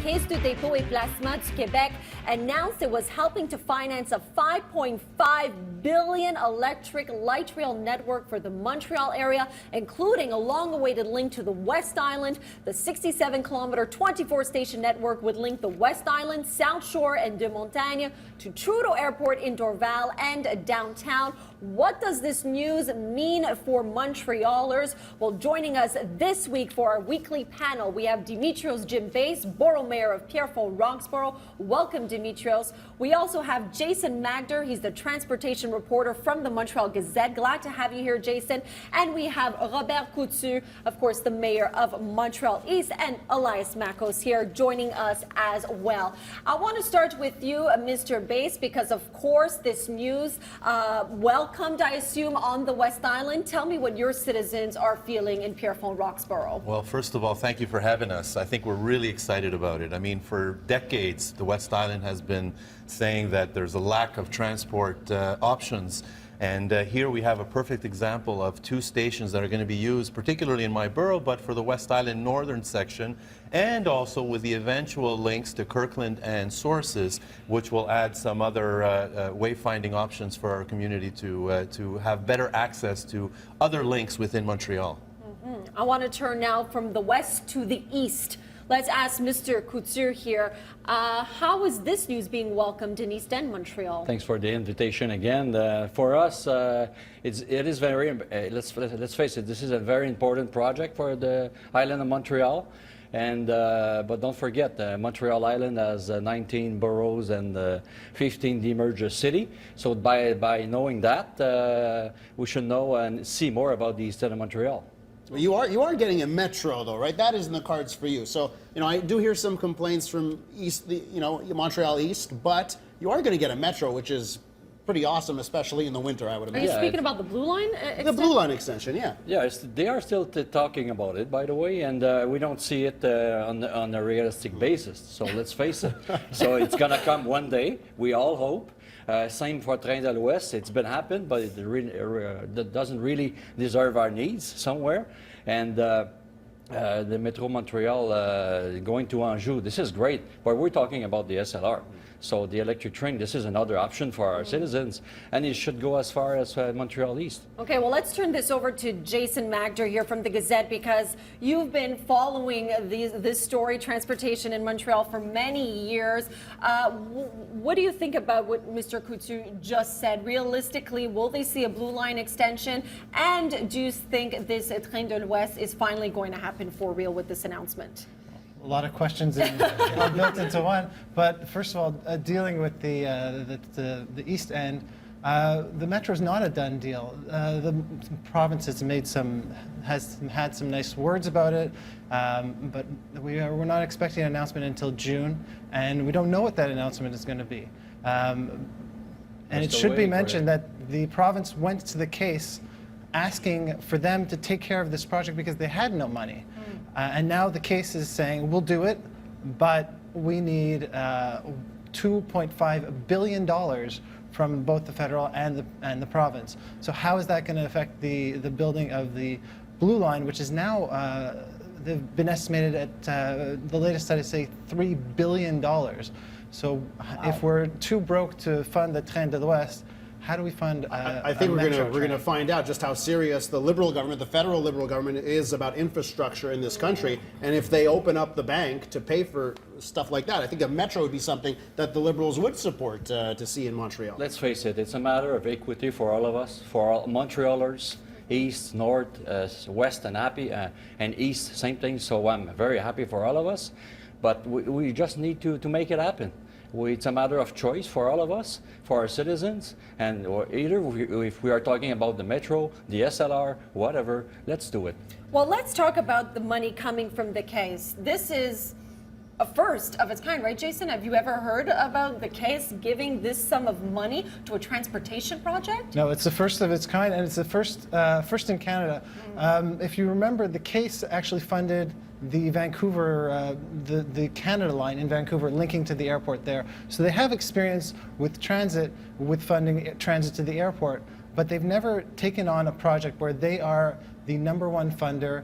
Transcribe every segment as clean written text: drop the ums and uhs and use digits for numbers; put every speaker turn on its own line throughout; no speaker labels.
Caisse de dépôt et placement du Québec announced it was helping to finance a $5.5 billion electric light rail network for the Montreal area, including a long-awaited link to the West Island. The 67-kilometer, 24-station network would link the West Island, South Shore, and de Montagne to Trudeau Airport in Dorval and downtown. What does this news mean for Montrealers? Well, joining us this week for our weekly panel, we have Dimitrios Jim Beis, Borough Mayor of Pierrefonds-Roxboro. Welcome, Dimitrios. We also have Jason Magder. He's the transportation reporter from the Montreal Gazette. Glad to have you here, Jason. And we have Robert Coutu, of course, the mayor of Montreal East, and Elias Makos here joining us as well. I want to start with you, Mr. Beis, because, of course, this news welcomed, I assume, on the West Island. Tell me what your citizens are feeling in Pierrefonds-Roxboro.
Well, first of all, thank you for having us. I think we're really excited about it. I mean, for decades, the West Island has been saying that there's a lack of transport options. And here we have a perfect example of two stations that are going to be used, particularly in my borough, but for the West Island northern section, and also with the eventual links to Kirkland and Sources, which will add some other wayfinding options for our community to have better access to other links within Montreal.
I want to turn now from the west to the east. Let's ask Mr. Coutu here. How is this news being welcomed in East End, Montreal?
Thanks for the invitation again. For us, it is very, let's face it, this is a very important project for the island of Montreal. And but don't forget, Montreal Island has 19 boroughs and 15 demerged city. So by knowing that, we should know and see more about the East End of Montreal.
Well, you are getting a metro, though, right? That is in the cards for you. So, I do hear some complaints from Montreal East, but you are going to get a metro, which is pretty awesome, especially in the winter, I would imagine.
Are you speaking about the Blue Line extension?
The Blue Line extension, yeah.
Yeah, they are still talking about it, by the way, and we don't see it on a realistic basis. So let's face it. So it's going to come one day, we all hope. Same for Train de l'Ouest. It's been happened, but that doesn't really deserve our needs somewhere. And the Metro Montreal going to Anjou, this is great, but we're talking about the SLR. So the electric train, this is another option for our citizens, and it should go as far as Montreal East.
Okay, well, let's turn this over to Jason Magder here from the Gazette, because you've been following this story, transportation in Montreal, for many years. What do you think about what Mr. Coutu just said? Realistically, will they see a Blue Line extension? And do you think this Train de l'Ouest is finally going to happen for real with this announcement?
A lot of questions are built into one. But first of all, dealing with the East End, the metro is not a done deal. The province has had some nice words about it, but we're not expecting an announcement until June, and we don't know what that announcement is going to be. And it should be mentioned that the province went to the case asking for them to take care of this project because they had no money. And now the case is saying, we'll do it, but we need $2.5 billion from both the federal and the province. So how is that going to affect the building of the Blue Line, which is now, they've been estimated at, the latest studies say, $3 billion. So wow. If we're too broke to fund the Train de l'Ouest, how do we fund
I think we're going to find out just how serious the Liberal government, the federal Liberal government, is about infrastructure in this country. And if they open up the bank to pay for stuff like that, I think a metro would be something that the Liberals would support to see in Montreal.
Let's face it, it's a matter of equity for all of us, for all Montrealers, East, North, West, and East, same thing. So I'm very happy for all of us, but we just need to make it happen. It's a matter of choice for all of us, for our citizens, and either if we are talking about the metro, the SLR, whatever, let's do it.
Well, let's talk about the money coming from the case. This is a first of its kind, right, Jason? Have you ever heard about the case giving this sum of money to a transportation project?
No, it's the first of its kind, and it's the first in Canada. If you remember, the case actually funded the Vancouver, the Canada line in Vancouver, linking to the airport there. So they have experience with transit, with funding transit to the airport, but they've never taken on a project where they are the #1 funder,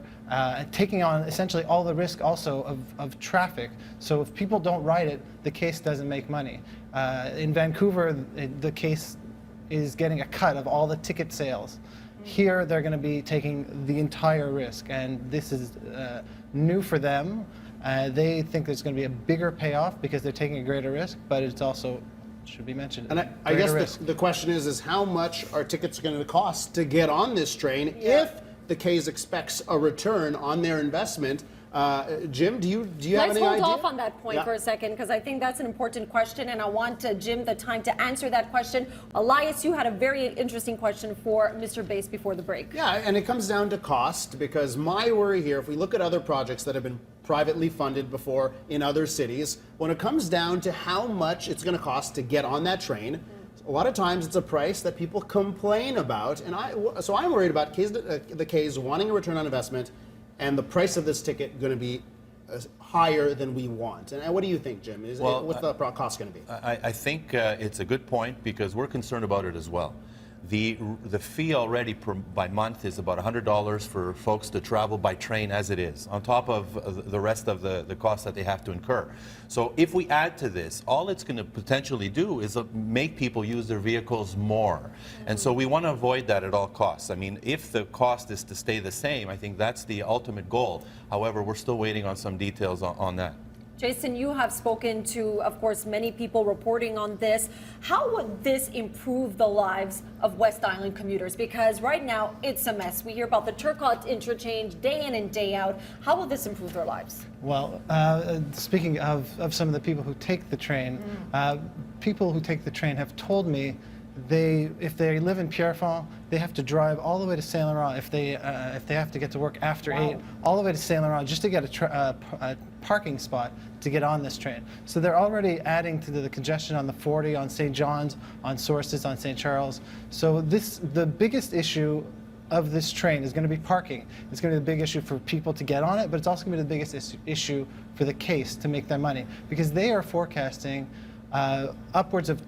taking on essentially all the risk also of traffic. So if people don't ride it, the case doesn't make money. In Vancouver, the case is getting a cut of all the ticket sales. Here, they're going to be taking the entire risk, and this is new for them. They think there's going to be a bigger payoff because they're taking a greater risk, but it's also, should be mentioned,
And I guess the question is how much are tickets going to cost to get on this train if the case expects a return on their investment? Jim, do you have any idea?
Let's hold off on that point
Yeah.
for a second, because I think that's an important question, and I want Jim the time to answer that question. Elias, you had a very interesting question for Mr. Beis before the break.
Yeah, and it comes down to cost, because my worry here, if we look at other projects that have been privately funded before in other cities, when it comes down to how much it's going to cost to get on that train, a lot of times it's a price that people complain about, and so I'm worried about the K's wanting a return on investment, and the price of this ticket going to be higher than we want. And what do you think, Jim? What's the cost going to be?
I think it's a good point because we're concerned about it as well. The fee already by month is about $100 for folks to travel by train as it is, on top of the rest of the costs that they have to incur. So if we add to this, all it's going to potentially do is make people use their vehicles more. And so we want to avoid that at all costs. I mean, if the cost is to stay the same, I think that's the ultimate goal. However, we're still waiting on some details on that.
Jason, you have spoken to, of course, many people reporting on this. How would this improve the lives of West Island commuters? Because right now, it's a mess. We hear about the Turcotte interchange day in and day out. How will this improve their lives?
Well, speaking of some of the people who take the train, people who take the train have told me if they live in Pierrefonds, they have to drive all the way to Saint Laurent if they have to get to work after 8, all the way to Saint Laurent just to get a parking spot to get on this train. So they're already adding to the congestion on the 40, on St. John's, on Sources, on St. Charles. So the biggest issue of this train is going to be parking. It's going to be the big issue for people to get on it, but it's also going to be the biggest issue for the case to make their money, because they are forecasting upwards of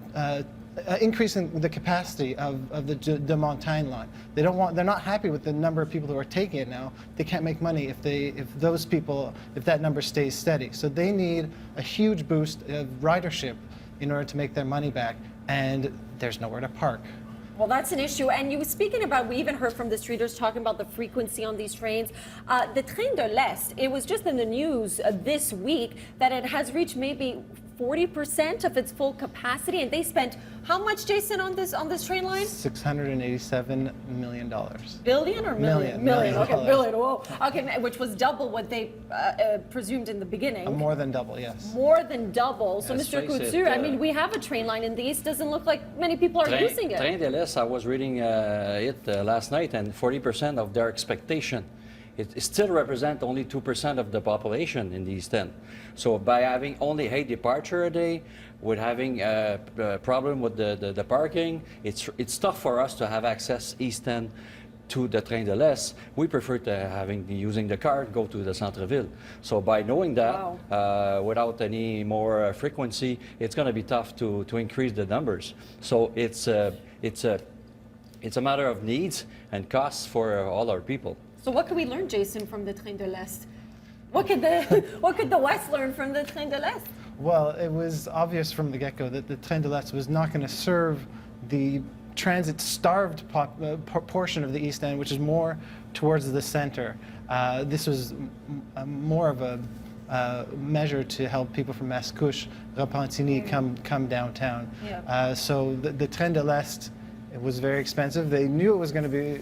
increasing the capacity of the de Montagne line. They're not happy with the number of people who are taking it now. They can't make money if that number stays steady. So they need a huge boost of ridership in order to make their money back, and there's nowhere to park.
Well, that's an issue. And you were speaking about, we even heard from the streeters talking about the frequency on these trains. The Train de l'Est, it was just in the news this week that it has reached maybe 40% of its full capacity, and they spent how much, Jason, on this train line?
$687 million.
Billion or million?
Million.
Okay, billion. Whoa. Okay, which was double what they presumed in the beginning.
More than double, yes.
More than double. So,
Let's
Mr.
face
Coutu,
it,
I mean, we have a train line in the East. Doesn't look like many people are using it.
Train de l'Est, I was reading it last night, and 40% of their expectation. It still represents only 2% of the population in the East End. So by having only 8 departures a day, with having a problem with the parking, it's tough for us to have access East End to the Train de l'Est. We prefer to using the car, go to the centre-ville. So by knowing that, without any more frequency, it's going to be tough to increase the numbers. So it's a matter of needs and costs for all our people.
So what can we learn, Jason, from the Train de l'Est? What could the West learn from the Train de l'Est?
Well, it was obvious from the get-go that the Train de l'Est was not going to serve the transit-starved portion of the East End, which is more towards the center. This was more of a measure to help people from Mascouche, Repentigny come downtown.
Yeah.
So the Train de l'Est, it was very expensive. They knew it was going to be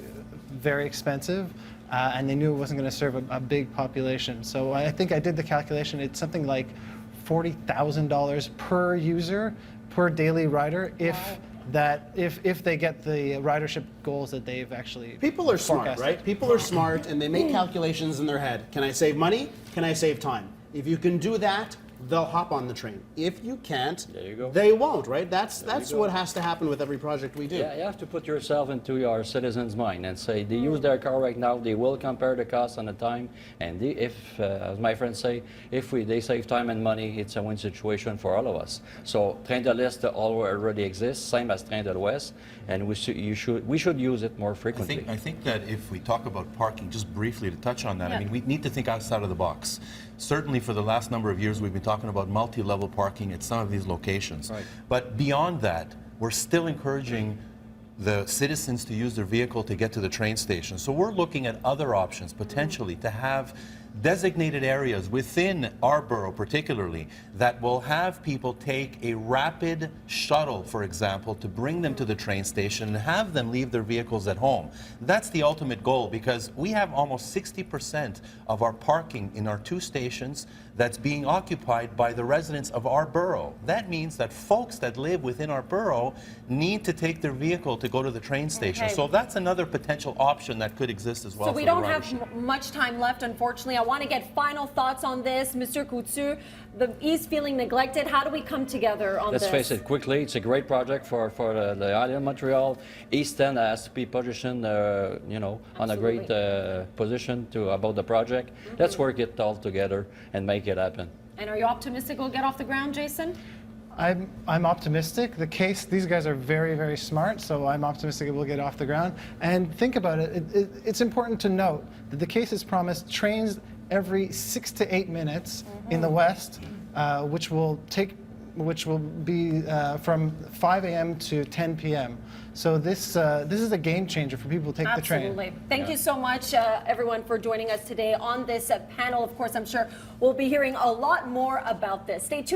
very expensive. And they knew it wasn't going to serve a big population. So I think I did the calculation. It's something like $40,000 per user, per daily rider, if they get the ridership goals that they've actually
People are smart,
forecasted.
right? People are smart, and they make calculations in their head. Can I save money? Can I save time? If you can do that, they'll hop on the train. If you can't,
There you go.
they won't, right? That's
go.
what has to happen with every project we do.
Yeah, you have to put yourself into your citizens' mind and say they use their car right now. They will compare the cost and the time, and if, as my friends say, if they save time and money, it's a win situation for all of us. So Train de l'Est already exists, same as Train de l'Ouest, and we should use it more frequently.
I think that if we talk about parking, just briefly to touch on that, I mean, we need to think outside of the box. Certainly for the last number of years, we've been talking about multi-level parking at some of these locations.
Right.
But beyond that, we're still encouraging the citizens to use their vehicle to get to the train station. So we're looking at other options, potentially, to have designated areas within our borough particularly that will have people take a rapid shuttle, for example, to bring them to the train station and have them leave their vehicles at home. That's the ultimate goal, because we have almost 60% of our parking in our 2 stations that's being occupied by the residents of our borough. That means that folks that live within our borough need to take their vehicle to go to the train station.
Okay.
So that's another potential option that could exist as well.
So we
for the
don't have
ridership.
much time left, unfortunately. I want to get final thoughts on this. Mr. Coutu, the East feeling neglected. How do we come together on
Let's
this?
face it quickly, it's a great project for the island of Montreal. East End has to be positioned, you know, on a great position about the project. Let's work it all together and make it happen.
And are you optimistic we'll get off the ground, Jason?
I'm optimistic. These guys are very, very smart, so I'm optimistic it will get off the ground. And think about it, it's important to note that the case has promised trains every 6 to 8 minutes in the West, which will be from 5 a.m. to 10 p.m. So this is a game changer for people to take the train.
Absolutely. Thank you so much, everyone, for joining us today on this panel. Of course, I'm sure we'll be hearing a lot more about this. Stay tuned.